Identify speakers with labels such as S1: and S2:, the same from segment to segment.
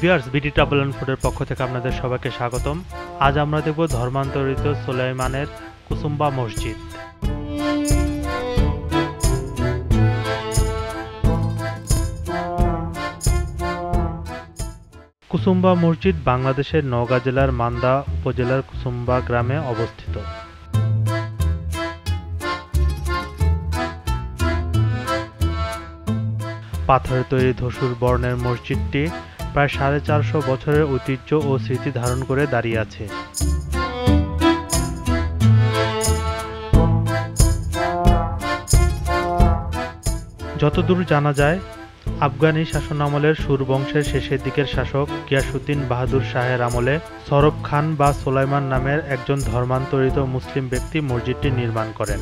S1: Viewers, BD travel and ফুডের পক্ষ থেকে আপনাদের সবাইকে স্বাগতম। আজ আমরা দেখব ধর্মান্তরিত সুলাইমানের কুসুম্বা মসজিদ। কুসুম্বা মসজিদ বাংলাদেশের নওগাঁ জেলার মান্দা উপজেলার কুসুম্বা গ্রামে অবস্থিত। পাথরের তৈরি ধূসর বর্ণের মসজিদটি প্রায় 450 বছরের ঐতিহ্য ও স্মৃতি ধারণ করে দাঁড়িয়ে আছে। যতদূর জানা যায়, আফগানি শাসনামলের সুর বংশের শেষের দিকের শাসক গিয়াসউদ্দিন বাহাদুর শাহের আমলে সরব খান বা সুলাইমান নামের একজন ধর্মান্তরিত মুসলিম ব্যক্তি মসজিদটি নির্মাণ করেন।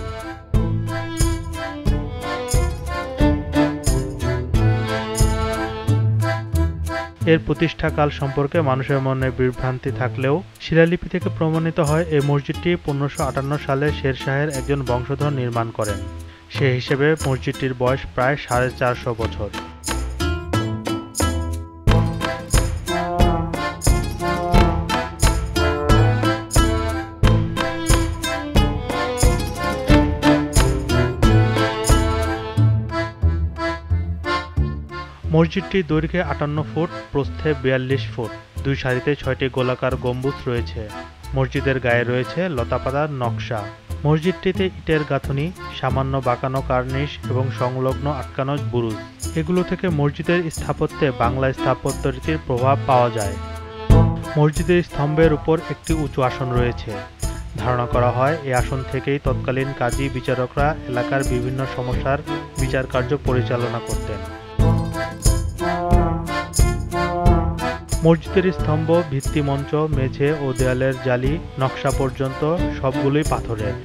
S1: এর প্রতিষ্ঠাকাল সম্পর্কে মানুষের মনে বিভ্রান্তি থাকলেও শিলালিপি থেকে প্রমাণিত হয় এই মসজিদটি 1558 সালে শের শাহের একজন বংশধর নির্মাণ করেন। সে হিসেবে মসজিদটির বয়স প্রায় 450 বছর। মসজিদটির দৈর্ঘ্যে 58 ফুট, প্রস্থে 42 ফুট। দুই সারিতে 6টি গোলাকার গম্বুজ রয়েছে। মসজিদের গায়ে রয়েছে লতাপাতার নকশা। মসজিদটিতে ইটের গাঁথুনি, সামান্য বাঁকানো কার্নিশ এবং সংলগ্ন আটকানো বুরুজ, এগুলো থেকে মসজিদের স্থাপত্যে বাংলা স্থাপত্য রীতির প্রভাব পাওয়া যায়। মসজিদের স্তম্ভের উপর একটি উঁচু আসন রয়েছে। ধারণা করা হয় এই আসন থেকেই তৎকালীন কাজী বিচারকরা এলাকার বিভিন্ন সমস্যার বিচার কার্য পরিচালনা করতেন। মসজিদের স্তম্ভ, ভিত্তিমঞ্চ, মেঝে ও দেয়ালের জালি নকশা পর্যন্ত সবগুলোই পাথরের।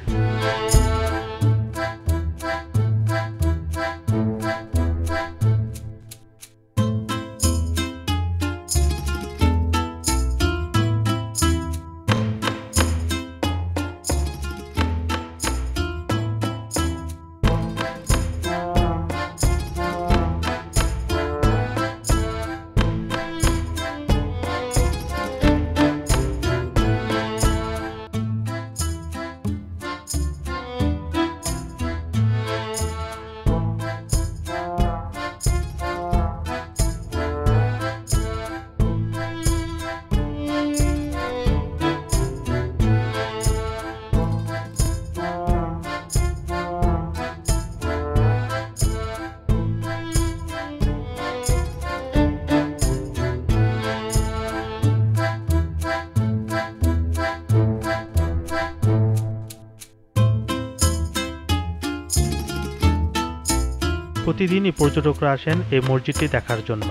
S1: প্রতিদিনই পর্যটকরা আসেন এই মসজিদটি দেখার জন্য।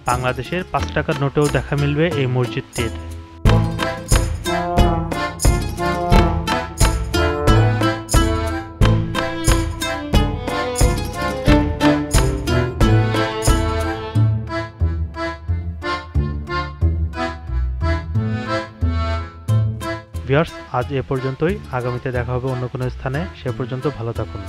S1: বাংলাদেশের 5 টাকার নোটেও দেখা মিলবে এই মসজিদটির। ভিউয়ার্স, আজ এ পর্যন্তই। আগামীতে দেখা হবে অন্য কোনো স্থানে। সে পর্যন্ত ভালো থাকুন।